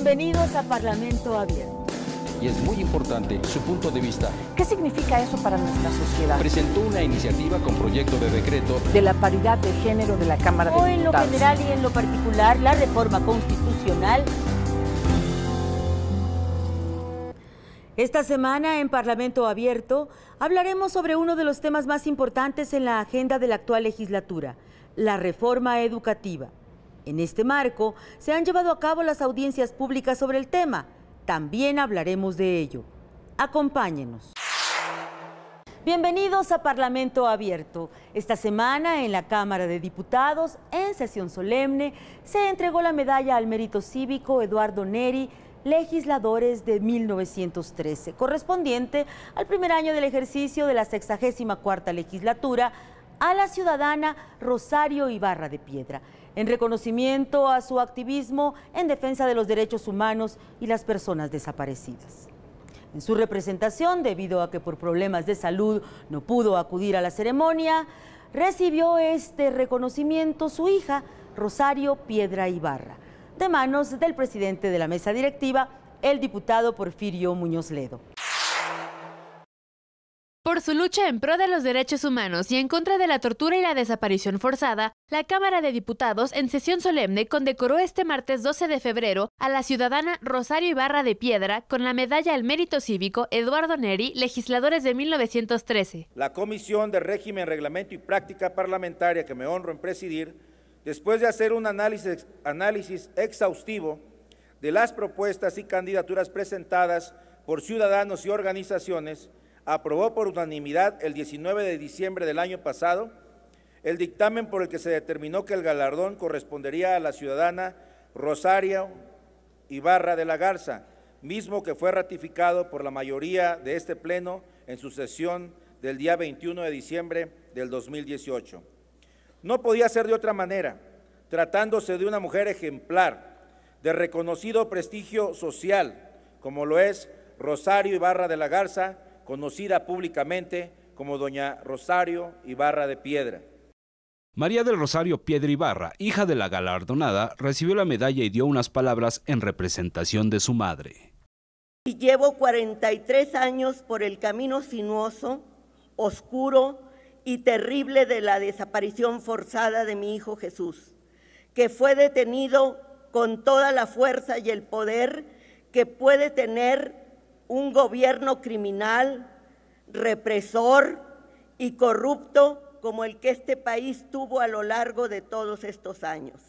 Bienvenidos a Parlamento Abierto. Y es muy importante su punto de vista. ¿Qué significa eso para nuestra sociedad? Presentó una iniciativa con proyecto de decreto de la paridad de género de la Cámara de Diputados. O en lo general y en lo particular, la reforma constitucional. Esta semana en Parlamento Abierto hablaremos sobre uno de los temas más importantes en la agenda de la actual legislatura, la reforma educativa. En este marco se han llevado a cabo las audiencias públicas sobre el tema. También hablaremos de ello. Acompáñenos. Bienvenidos a Parlamento Abierto. Esta semana en la Cámara de Diputados, en sesión solemne, se entregó la medalla al mérito cívico Eduardo Neri, legisladores de 1913, correspondiente al primer año del ejercicio de la 64ª legislatura, a la ciudadana Rosario Ibarra de Piedra, en reconocimiento a su activismo en defensa de los derechos humanos y las personas desaparecidas. En su representación, debido a que por problemas de salud no pudo acudir a la ceremonia, recibió este reconocimiento su hija, Rosario Piedra Ibarra, de manos del presidente de la mesa directiva, el diputado Porfirio Muñoz Ledo. Por su lucha en pro de los derechos humanos y en contra de la tortura y la desaparición forzada, la Cámara de Diputados en sesión solemne condecoró este martes 12 de febrero a la ciudadana Rosario Ibarra de Piedra con la medalla al mérito cívico Eduardo Neri, legisladores de 1913. La Comisión de Régimen, Reglamento y Práctica Parlamentaria que me honro en presidir, después de hacer un análisis exhaustivo de las propuestas y candidaturas presentadas por ciudadanos y organizaciones, aprobó por unanimidad el 19 de diciembre del año pasado el dictamen por el que se determinó que el galardón correspondería a la ciudadana Rosario Ibarra de la Garza, mismo que fue ratificado por la mayoría de este pleno en su sesión del día 21 de diciembre del 2018. No podía ser de otra manera, tratándose de una mujer ejemplar, de reconocido prestigio social, como lo es Rosario Ibarra de la Garza, conocida públicamente como doña Rosario Ibarra de Piedra. María del Rosario Piedra Ibarra, hija de la galardonada, recibió la medalla y dio unas palabras en representación de su madre. Y llevo 43 años por el camino sinuoso, oscuro y terrible de la desaparición forzada de mi hijo Jesús, que fue detenido con toda la fuerza y el poder que puede tener un gobierno criminal, represor y corrupto como el que este país tuvo a lo largo de todos estos años.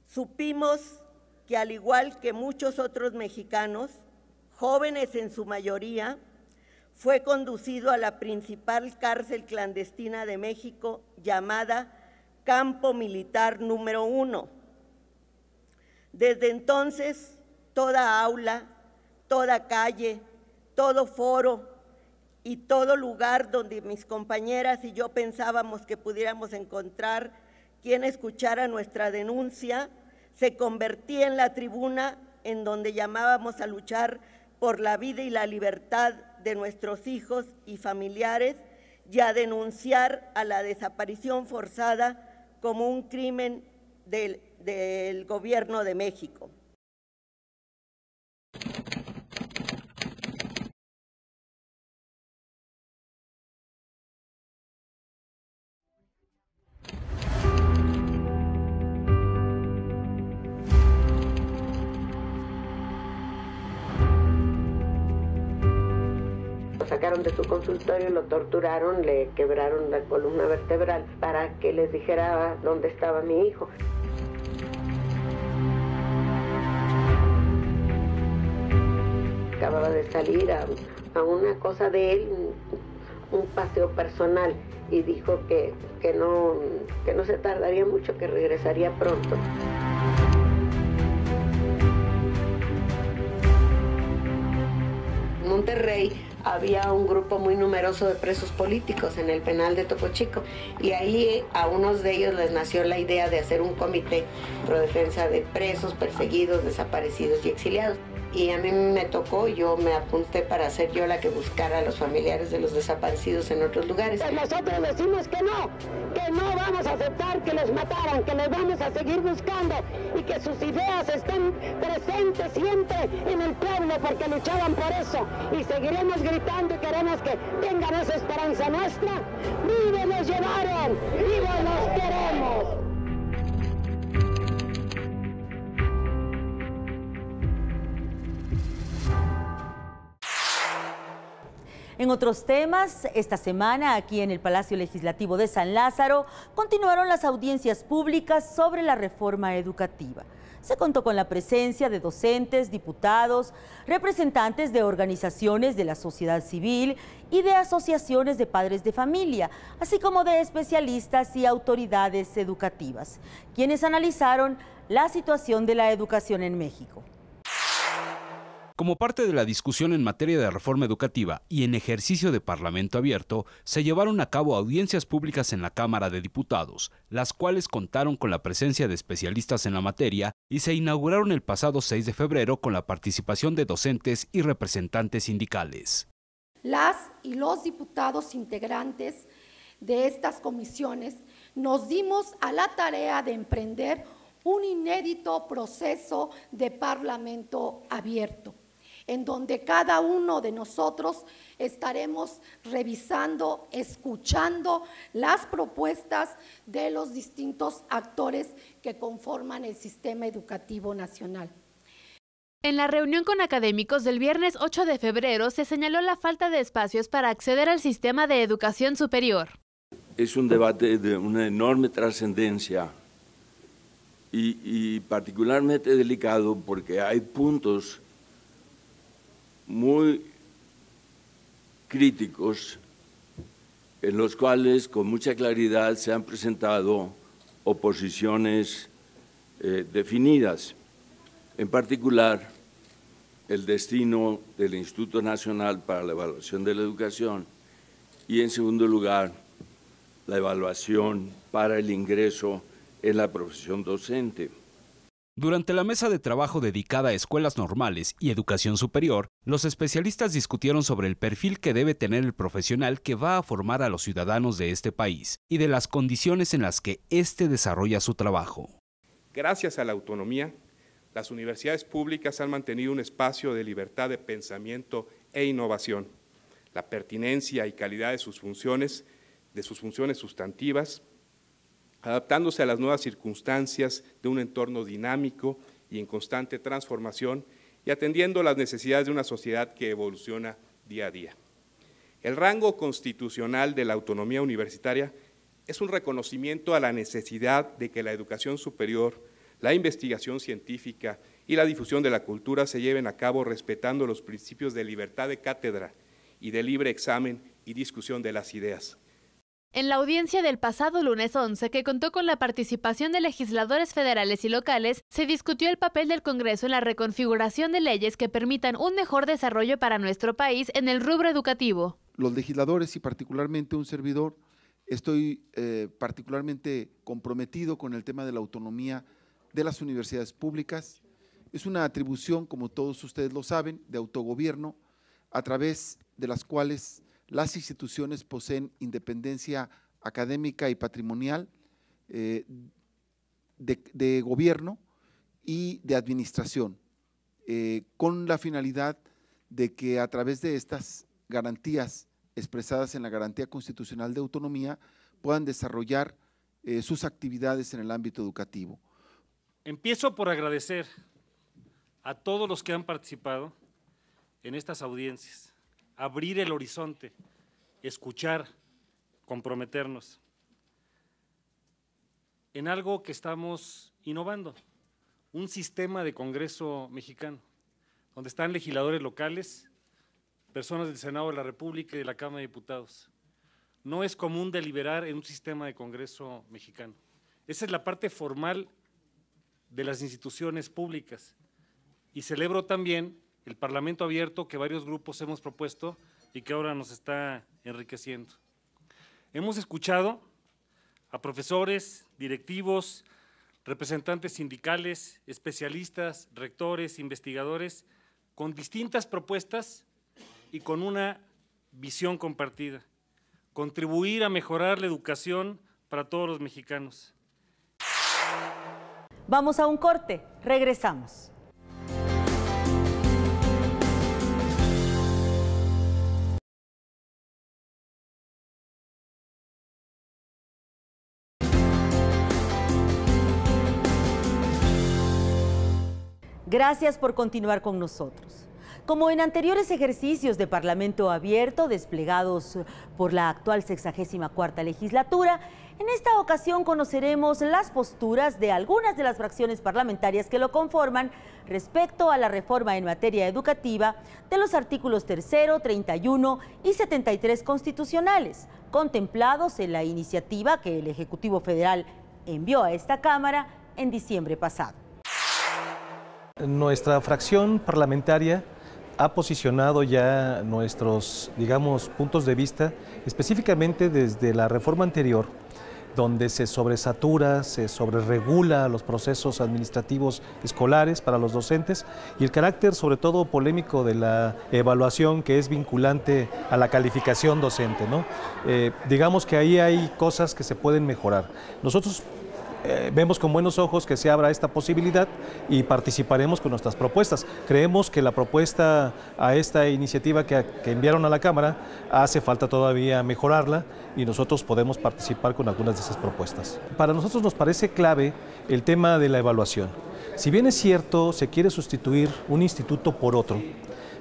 Supimos que al igual que muchos otros mexicanos, jóvenes en su mayoría, fue conducido a la principal cárcel clandestina de México llamada Campo Militar número 1. Desde entonces, toda aula, toda calle, todo foro y todo lugar donde mis compañeras y yo pensábamos que pudiéramos encontrar quien escuchara nuestra denuncia, se convertía en la tribuna en donde llamábamos a luchar por la vida y la libertad de nuestros hijos y familiares y a denunciar a la desaparición forzada como un crimen del gobierno de México. Lo sacaron de su consultorio, lo torturaron, le quebraron la columna vertebral para que les dijera dónde estaba mi hijo. Acababa de salir a una cosa de él, un paseo personal, y dijo que no se tardaría mucho, que regresaría pronto. En Monterrey había un grupo muy numeroso de presos políticos en el penal de Topo Chico, y ahí a unos de ellos les nació la idea de hacer un comité pro defensa de presos, perseguidos, desaparecidos y exiliados. y a mí me tocó, yo me apunté para ser yo la que buscara a los familiares de los desaparecidos en otros lugares. Pues nosotros decimos que no vamos a aceptar que los mataran, que los vamos a seguir buscando y que sus ideas estén presentes siempre en el pueblo porque luchaban por eso y seguiremos gritando y queremos que tengan esa esperanza nuestra. ¡Vivos nos llevaron! ¡Vivos nos queremos! En otros temas, esta semana aquí en el Palacio Legislativo de San Lázaro continuaron las audiencias públicas sobre la reforma educativa. Se contó con la presencia de docentes, diputados, representantes de organizaciones de la sociedad civil y de asociaciones de padres de familia, así como de especialistas y autoridades educativas, quienes analizaron la situación de la educación en México. Como parte de la discusión en materia de reforma educativa y en ejercicio de Parlamento abierto, se llevaron a cabo audiencias públicas en la Cámara de Diputados, las cuales contaron con la presencia de especialistas en la materia y se inauguraron el pasado 6 de febrero con la participación de docentes y representantes sindicales. Las y los diputados integrantes de estas comisiones nos dimos a la tarea de emprender un inédito proceso de Parlamento abierto, en donde cada uno de nosotros estaremos revisando, escuchando las propuestas de los distintos actores que conforman el sistema educativo nacional. En la reunión con académicos del viernes 8 de febrero se señaló la falta de espacios para acceder al sistema de educación superior. Es un debate de una enorme trascendencia y particularmente delicado porque hay puntos muy críticos en los cuales con mucha claridad se han presentado oposiciones definidas. En particular, el destino del Instituto Nacional para la Evaluación de la Educación y, en segundo lugar, la evaluación para el ingreso en la profesión docente. Durante la mesa de trabajo dedicada a escuelas normales y educación superior, los especialistas discutieron sobre el perfil que debe tener el profesional que va a formar a los ciudadanos de este país y de las condiciones en las que éste desarrolla su trabajo. Gracias a la autonomía, las universidades públicas han mantenido un espacio de libertad de pensamiento e innovación. La pertinencia y calidad de sus funciones sustantivas, adaptándose a las nuevas circunstancias de un entorno dinámico y en constante transformación y atendiendo las necesidades de una sociedad que evoluciona día a día. El rango constitucional de la autonomía universitaria es un reconocimiento a la necesidad de que la educación superior, la investigación científica y la difusión de la cultura se lleven a cabo respetando los principios de libertad de cátedra y de libre examen y discusión de las ideas. En la audiencia del pasado lunes 11, que contó con la participación de legisladores federales y locales, se discutió el papel del Congreso en la reconfiguración de leyes que permitan un mejor desarrollo para nuestro país en el rubro educativo. Los legisladores y particularmente un servidor, estoy particularmente comprometido con el tema de la autonomía de las universidades públicas. Es una atribución, como todos ustedes lo saben, de autogobierno, a través de las cuales las instituciones poseen independencia académica y patrimonial de gobierno y de administración, con la finalidad de que a través de estas garantías expresadas en la garantía constitucional de autonomía puedan desarrollar sus actividades en el ámbito educativo. Empiezo por agradecer a todos los que han participado en estas audiencias, abrir el horizonte, escuchar, comprometernos en algo que estamos innovando, un sistema de Congreso mexicano, donde están legisladores locales, personas del Senado de la República y de la Cámara de Diputados. No es común deliberar en un sistema de Congreso mexicano. Esa es la parte formal de las instituciones públicas. Y celebro también el Parlamento abierto que varios grupos hemos propuesto y que ahora nos está enriqueciendo. Hemos escuchado a profesores, directivos, representantes sindicales, especialistas, rectores, investigadores, con distintas propuestas y con una visión compartida. Contribuir a mejorar la educación para todos los mexicanos. Vamos a un corte, regresamos. Gracias por continuar con nosotros. Como en anteriores ejercicios de Parlamento abierto desplegados por la actual 64ª legislatura, en esta ocasión conoceremos las posturas de algunas de las fracciones parlamentarias que lo conforman respecto a la reforma en materia educativa de los artículos 3, 31 y 73 constitucionales, contemplados en la iniciativa que el Ejecutivo Federal envió a esta Cámara en diciembre pasado. Nuestra fracción parlamentaria ha posicionado ya nuestros, digamos, puntos de vista, específicamente desde la reforma anterior, donde se sobresatura, se sobreregula los procesos administrativos escolares para los docentes y el carácter, sobre todo, polémico de la evaluación que es vinculante a la calificación docente, ¿no? Digamos que ahí hay cosas que se pueden mejorar. Nosotros vemos con buenos ojos que se abra esta posibilidad y participaremos con nuestras propuestas. Creemos que la propuesta a esta iniciativa que enviaron a la Cámara hace falta todavía mejorarla y nosotros podemos participar con algunas de esas propuestas. Para nosotros nos parece clave el tema de la evaluación. Si bien es cierto, se quiere sustituir un instituto por otro,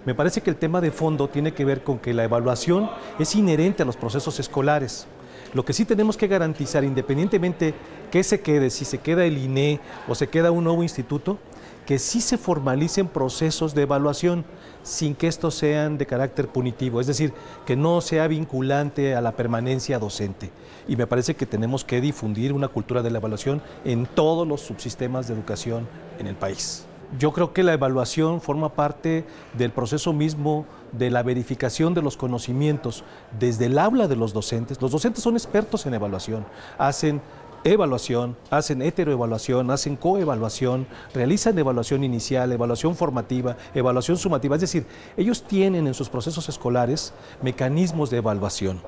me parece que el tema de fondo tiene que ver con que la evaluación es inherente a los procesos escolares. Lo que sí tenemos que garantizar, independientemente que se quede, si se queda el INE o se queda un nuevo instituto, que sí se formalicen procesos de evaluación sin que estos sean de carácter punitivo, es decir, que no sea vinculante a la permanencia docente. Y me parece que tenemos que difundir una cultura de la evaluación en todos los subsistemas de educación en el país. Yo creo que la evaluación forma parte del proceso mismo de la verificación de los conocimientos desde el aula de los docentes. Los docentes son expertos en evaluación, hacen evaluación, hacen heteroevaluación, hacen coevaluación, realizan evaluación inicial, evaluación formativa, evaluación sumativa. Es decir, ellos tienen en sus procesos escolares mecanismos de evaluación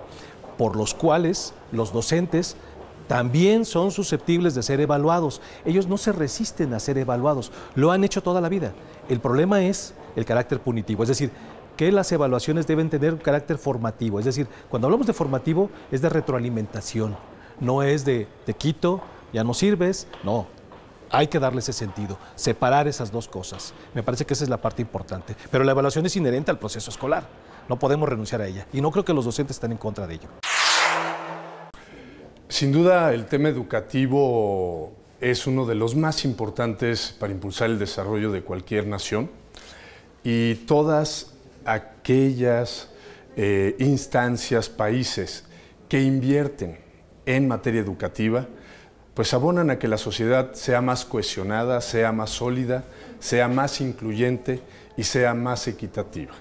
por los cuales los docentes también son susceptibles de ser evaluados. Ellos no se resisten a ser evaluados, lo han hecho toda la vida. El problema es el carácter punitivo, es decir, que las evaluaciones deben tener un carácter formativo. Es decir, cuando hablamos de formativo es de retroalimentación, no es de te quito, ya no sirves, no. Hay que darle ese sentido, separar esas dos cosas. Me parece que esa es la parte importante. Pero la evaluación es inherente al proceso escolar, no podemos renunciar a ella y no creo que los docentes estén en contra de ello. Sin duda, el tema educativo es uno de los más importantes para impulsar el desarrollo de cualquier nación y todas aquellas instancias, países que invierten en materia educativa, pues abonan a que la sociedad sea más cohesionada, sea más sólida, sea más incluyente y sea más equitativa.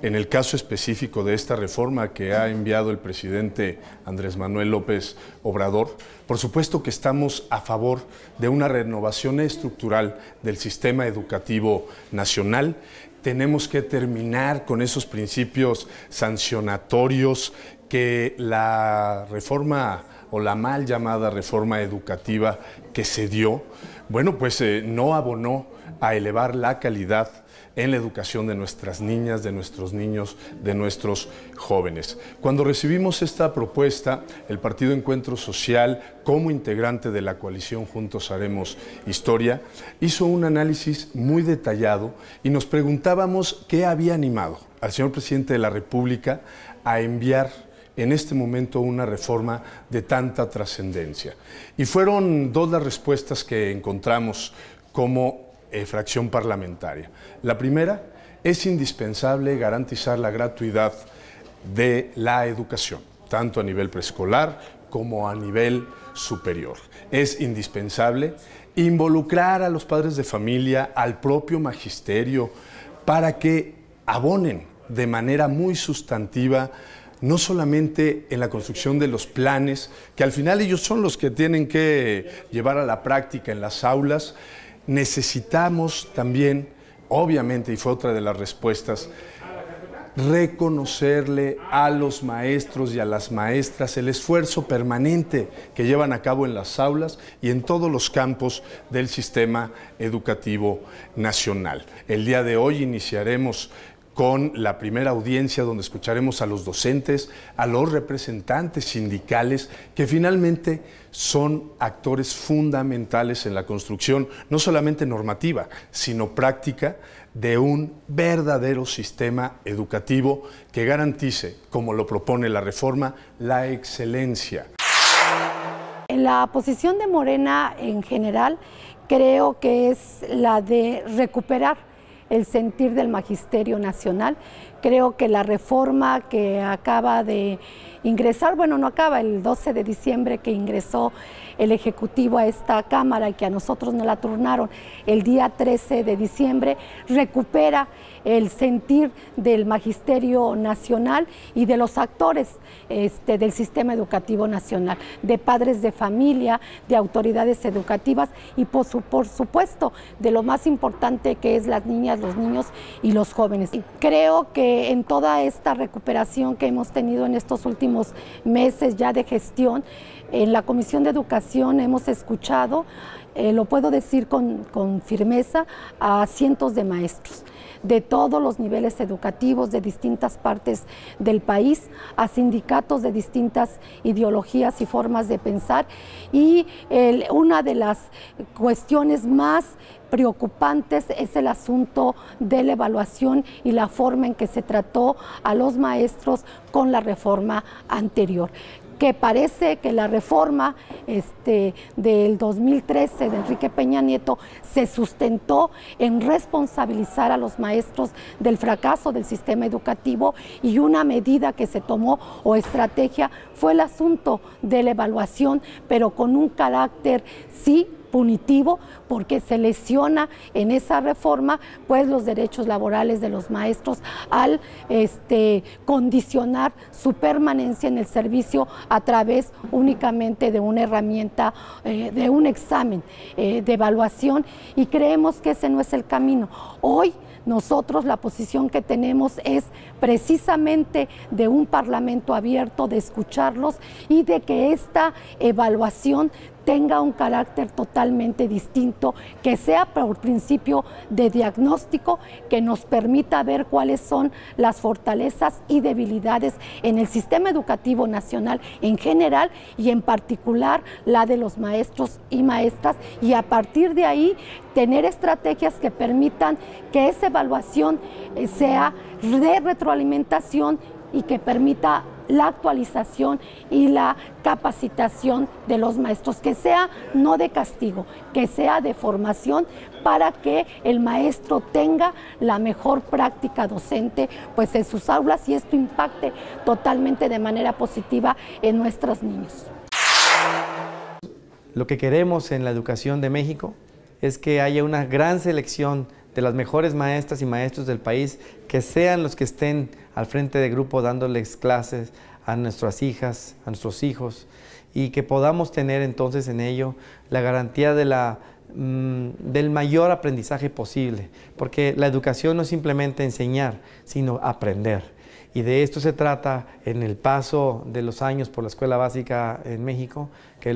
En el caso específico de esta reforma que ha enviado el presidente Andrés Manuel López Obrador, por supuesto que estamos a favor de una renovación estructural del sistema educativo nacional. Tenemos que terminar con esos principios sancionatorios que la reforma o la mal llamada reforma educativa que se dio, bueno, pues no abonó a elevar la calidad en la educación de nuestras niñas, de nuestros niños, de nuestros jóvenes. Cuando recibimos esta propuesta, el Partido Encuentro Social, como integrante de la coalición Juntos Haremos Historia, hizo un análisis muy detallado y nos preguntábamos qué había animado al señor presidente de la República a enviar en este momento una reforma de tanta trascendencia. Y fueron dos las respuestas que encontramos como fracción parlamentaria. La primera, es indispensable garantizar la gratuidad de la educación, tanto a nivel preescolar como a nivel superior. Es indispensable involucrar a los padres de familia, al propio magisterio, para que abonen de manera muy sustantiva no solamente en la construcción de los planes, que al final ellos son los que tienen que llevar a la práctica en las aulas. Necesitamos también obviamente, y fue otra de las respuestas, reconocerle a los maestros y a las maestras el esfuerzo permanente que llevan a cabo en las aulas y en todos los campos del sistema educativo nacional. El día de hoy iniciaremos con la primera audiencia donde escucharemos a los docentes, a los representantes sindicales, que finalmente son actores fundamentales en la construcción, no solamente normativa, sino práctica, de un verdadero sistema educativo que garantice, como lo propone la reforma, la excelencia. La posición de Morena en general creo que es la de recuperar el sentir del Magisterio Nacional. Creo que la reforma que acaba de ingresar, bueno, no acaba, el 12 de diciembre que ingresó el Ejecutivo a esta Cámara y que a nosotros nos la turnaron el día 13 de diciembre, recupera el sentir del Magisterio Nacional y de los actores del sistema educativo nacional, de padres de familia, de autoridades educativas y por supuesto de lo más importante que es las niñas, los niños y los jóvenes. Y creo que en toda esta recuperación que hemos tenido en estos últimos meses ya de gestión, en la Comisión de Educación hemos escuchado, lo puedo decir con firmeza, a cientos de maestros de todos los niveles educativos, de distintas partes del país, a sindicatos de distintas ideologías y formas de pensar. Y una de las cuestiones más preocupantes es el asunto de la evaluación y la forma en que se trató a los maestros con la reforma anterior, que parece que la reforma del 2013 de Enrique Peña Nieto se sustentó en responsabilizar a los maestros del fracaso del sistema educativo, y una medida que se tomó o estrategia fue el asunto de la evaluación, pero con un carácter sí punitivo, porque se lesiona en esa reforma pues los derechos laborales de los maestros al condicionar su permanencia en el servicio a través únicamente de una herramienta, de un examen de evaluación, y creemos que ese no es el camino. Hoy nosotros la posición que tenemos es precisamente de un parlamento abierto, de escucharlos y de que esta evaluación tenga un carácter totalmente distinto, que sea por principio de diagnóstico, que nos permita ver cuáles son las fortalezas y debilidades en el sistema educativo nacional en general y en particular la de los maestros y maestras, y a partir de ahí tener estrategias que permitan que esa evaluación sea de retroalimentación y que permita la actualización y la capacitación de los maestros, que sea no de castigo, que sea de formación para que el maestro tenga la mejor práctica docente pues en sus aulas y esto impacte totalmente de manera positiva en nuestros niños. Lo que queremos en la educación de México es que haya una gran selección de las mejores maestras y maestros del país, que sean los que estén al frente de grupo dándoles clases a nuestras hijas, a nuestros hijos, y que podamos tener entonces en ello la garantía de del mayor aprendizaje posible, porque la educación no es simplemente enseñar, sino aprender. Y de esto se trata en el paso de los años por la escuela básica en México, que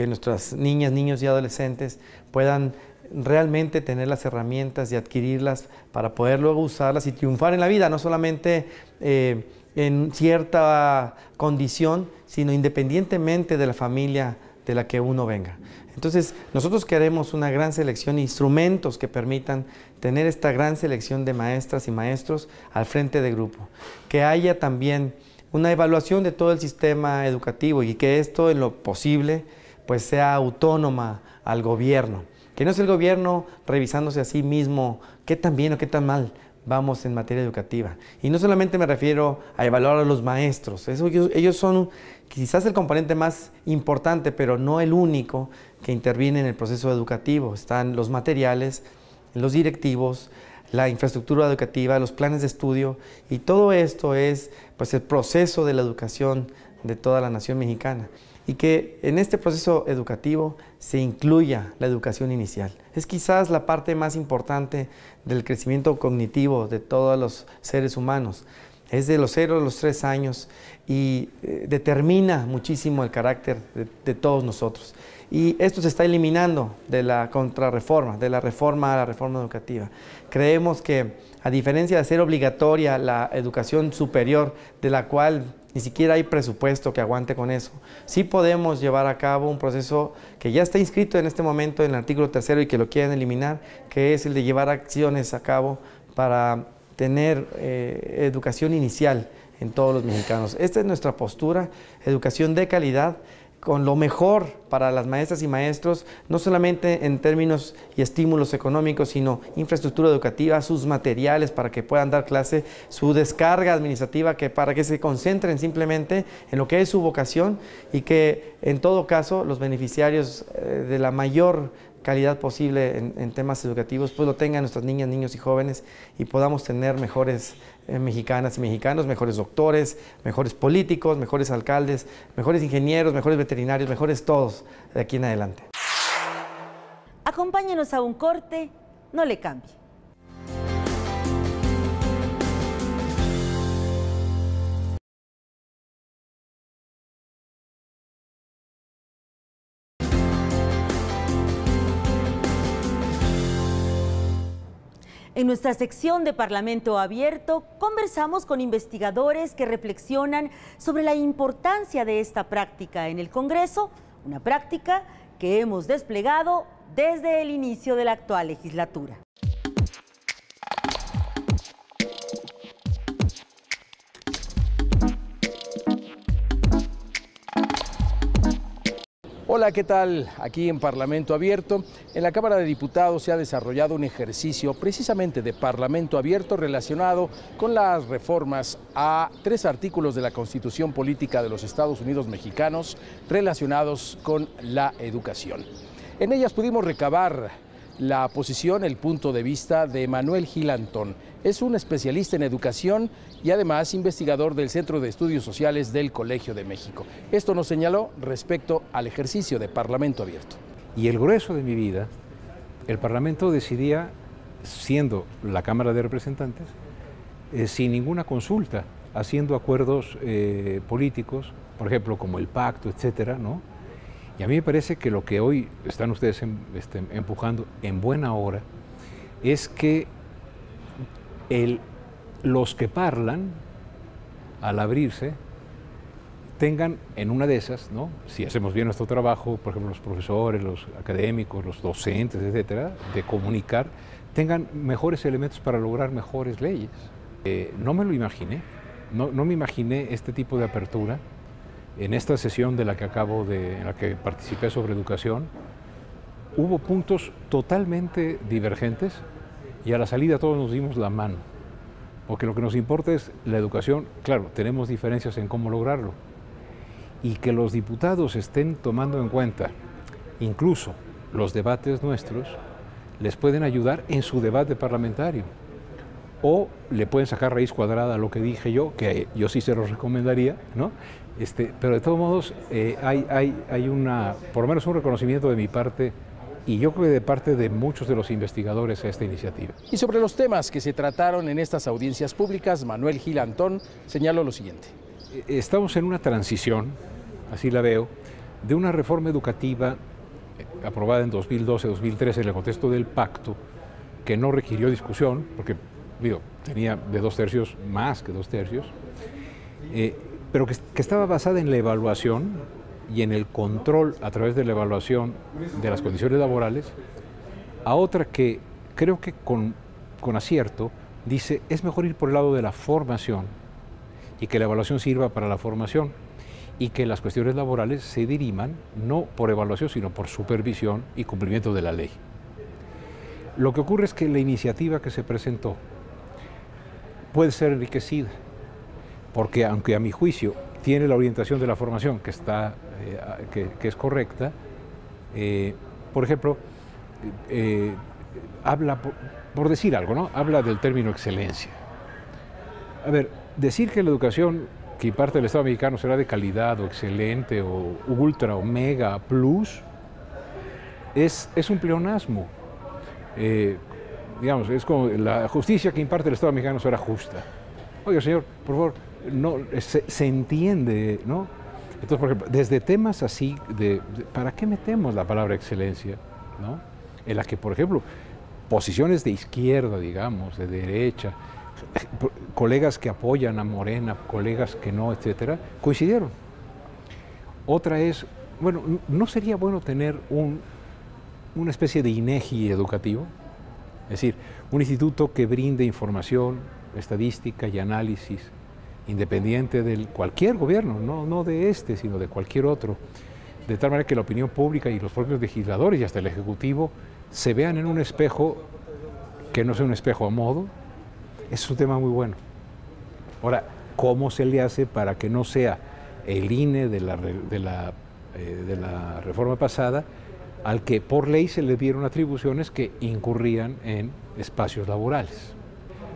nuestras niñas, niños y adolescentes puedan realmente tener las herramientas y adquirirlas para poder luego usarlas y triunfar en la vida, no solamente en cierta condición, sino independientemente de la familia de la que uno venga. Entonces, nosotros queremos una gran selección de instrumentos que permitan tener esta gran selección de maestras y maestros al frente de grupo. Que haya también una evaluación de todo el sistema educativo y que esto, en lo posible, pues sea autónoma al gobierno. Que no es el gobierno revisándose a sí mismo qué tan bien o qué tan mal vamos en materia educativa. Y no solamente me refiero a evaluar a los maestros, ellos son quizás el componente más importante, pero no el único que interviene en el proceso educativo. Están los materiales, los directivos, la infraestructura educativa, los planes de estudio, y todo esto es pues el proceso de la educación de toda la nación mexicana. y que en este proceso educativo se incluya la educación inicial. Es quizás la parte más importante del crecimiento cognitivo de todos los seres humanos. Es de los 0 a los 3 años y determina muchísimo el carácter de todos nosotros. Y esto se está eliminando de la contrarreforma, de la reforma a la reforma educativa. Creemos que, a diferencia de ser obligatoria la educación superior, de la cual ni siquiera hay presupuesto que aguante con eso, sí podemos llevar a cabo un proceso que ya está inscrito en este momento en el artículo 3 y que lo quieren eliminar, que es el de llevar acciones a cabo para tener educación inicial en todos los mexicanos. Esta es nuestra postura, educación de calidad, con lo mejor para las maestras y maestros, no solamente en términos y estímulos económicos, sino infraestructura educativa, sus materiales para que puedan dar clase, su descarga administrativa, para que se concentren simplemente en lo que es su vocación y que en todo caso los beneficiarios de la mayor calidad posible en temas educativos, pues lo tengan nuestras niñas, niños y jóvenes y podamos tener mejores mexicanas y mexicanos, mejores doctores, mejores políticos, mejores alcaldes, mejores ingenieros, mejores veterinarios, mejores todos de aquí en adelante. Acompáñenos a un corte, no le cambie. En nuestra sección de Parlamento Abierto, conversamos con investigadores que reflexionan sobre la importancia de esta práctica en el Congreso, una práctica que hemos desplegado desde el inicio de la actual legislatura. Hola, ¿qué tal? Aquí en Parlamento Abierto, en la Cámara de Diputados se ha desarrollado un ejercicio precisamente de Parlamento Abierto relacionado con las reformas a 3 artículos de la Constitución Política de los Estados Unidos Mexicanos relacionados con la educación. En ellas pudimos recabar la posición, el punto de vista de Manuel Gil Antón. Es un especialista en educación y además investigador del Centro de Estudios Sociales del Colegio de México. Esto nos señaló respecto al ejercicio de Parlamento Abierto. Y el grueso de mi vida, el Parlamento decidía, siendo la Cámara de Representantes, sin ninguna consulta, haciendo acuerdos políticos, por ejemplo, como el pacto, etcétera, ¿no? Y a mí me parece que lo que hoy están ustedes empujando en buena hora es que los que parlan, al abrirse, tengan en una de esas, ¿no? Si hacemos bien nuestro trabajo, por ejemplo, los profesores, los académicos, los docentes, etcétera, de comunicar, tengan mejores elementos para lograr mejores leyes. No me lo imaginé, no me imaginé este tipo de apertura. En esta sesión en la que participé sobre educación, hubo puntos totalmente divergentes y a la salida todos nos dimos la mano, porque lo que nos importa es la educación. Claro, tenemos diferencias en cómo lograrlo, y que los diputados estén tomando en cuenta incluso los debates nuestros, les pueden ayudar en su debate parlamentario, o le pueden sacar raíz cuadrada a lo que dije yo, que yo sí se los recomendaría, ¿no? Pero de todos modos hay por lo menos un reconocimiento de mi parte, y yo creo que de parte de muchos de los investigadores a esta iniciativa. Y sobre los temas que se trataron en estas audiencias públicas, Manuel Gil Antón señaló lo siguiente. Estamos en una transición, así la veo, de una reforma educativa aprobada en 2012-2013 en el contexto del pacto, que no requirió discusión, porque tenía de 2/3 más que 2/3, pero que estaba basada en la evaluación y en el control a través de la evaluación de las condiciones laborales, a otra que creo que con acierto dice es mejor ir por el lado de la formación y que la evaluación sirva para la formación y que las cuestiones laborales se diriman no por evaluación sino por supervisión y cumplimiento de la ley. Lo que ocurre es que la iniciativa que se presentó puede ser enriquecida, porque aunque a mi juicio tiene la orientación de la formación que es correcta, por ejemplo, habla, por decir algo, ¿no? Habla del término excelencia. A ver, decir que la educación que imparte el Estado mexicano será de calidad o excelente o ultra o mega plus, es un pleonasmo. Digamos, es como la justicia que imparte el Estado mexicano será justa. Oiga, señor, por favor, no, se entiende, ¿no? Entonces, por ejemplo, desde temas así, ¿para qué metemos la palabra excelencia? ¿No? En la que, por ejemplo, posiciones de izquierda, digamos, de derecha, colegas que apoyan a Morena, colegas que no, etcétera, coincidieron. Otra es, bueno, ¿no sería bueno tener una especie de INEGI educativo? Es decir, un instituto que brinde información, estadística y análisis independiente de cualquier gobierno, no de este, sino de cualquier otro, de tal manera que la opinión pública y los propios legisladores y hasta el Ejecutivo se vean en un espejo que no sea un espejo a modo. Es un tema muy bueno. Ahora, ¿cómo se le hace para que no sea el INE de la reforma pasada al que por ley se le dieron atribuciones que incurrían en espacios laborales?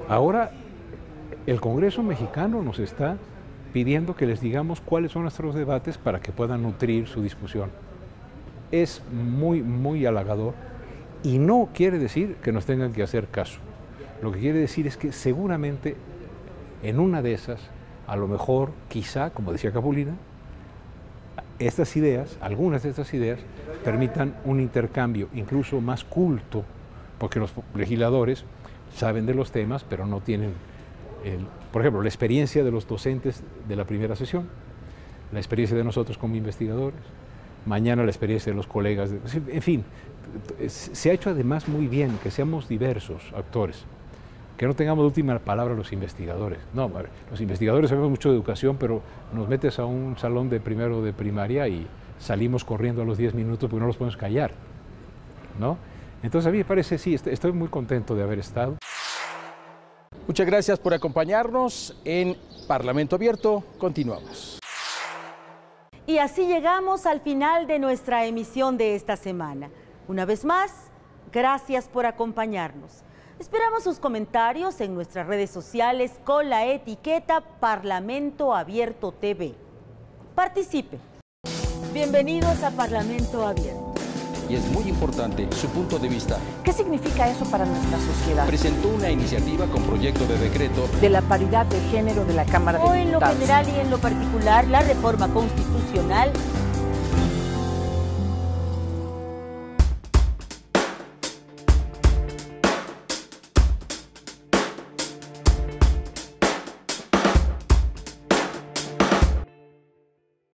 Ahora, el Congreso mexicano nos está pidiendo que les digamos cuáles son nuestros debates para que puedan nutrir su discusión. Es muy, muy halagador y no quiere decir que nos tengan que hacer caso. Lo que quiere decir es que seguramente en una de esas, a lo mejor, quizá, como decía Capulina, estas ideas, algunas de estas ideas, permitan un intercambio incluso más culto, porque los legisladores saben de los temas, pero no tienen, por ejemplo, la experiencia de los docentes de la primera sesión, la experiencia de nosotros como investigadores, mañana la experiencia de los colegas, en fin, se ha hecho además muy bien que seamos diversos actores, que no tengamos de última palabra los investigadores. No, los investigadores sabemos mucho de educación, pero nos metes a un salón de primero de primaria y salimos corriendo a los 10 minutos porque no los podemos callar, ¿no? Entonces a mí me parece, sí, estoy muy contento de haber estado. Muchas gracias por acompañarnos en Parlamento Abierto. Continuamos. Y así llegamos al final de nuestra emisión de esta semana. Una vez más, gracias por acompañarnos. Esperamos sus comentarios en nuestras redes sociales con la etiqueta Parlamento Abierto TV. Participe. Bienvenidos a Parlamento Abierto. Y es muy importante su punto de vista. ¿Qué significa eso para nuestra sociedad? Presentó una iniciativa con proyecto de decreto de la paridad de género de la Cámara de Diputados. O en lo general y en lo particular, la reforma constitucional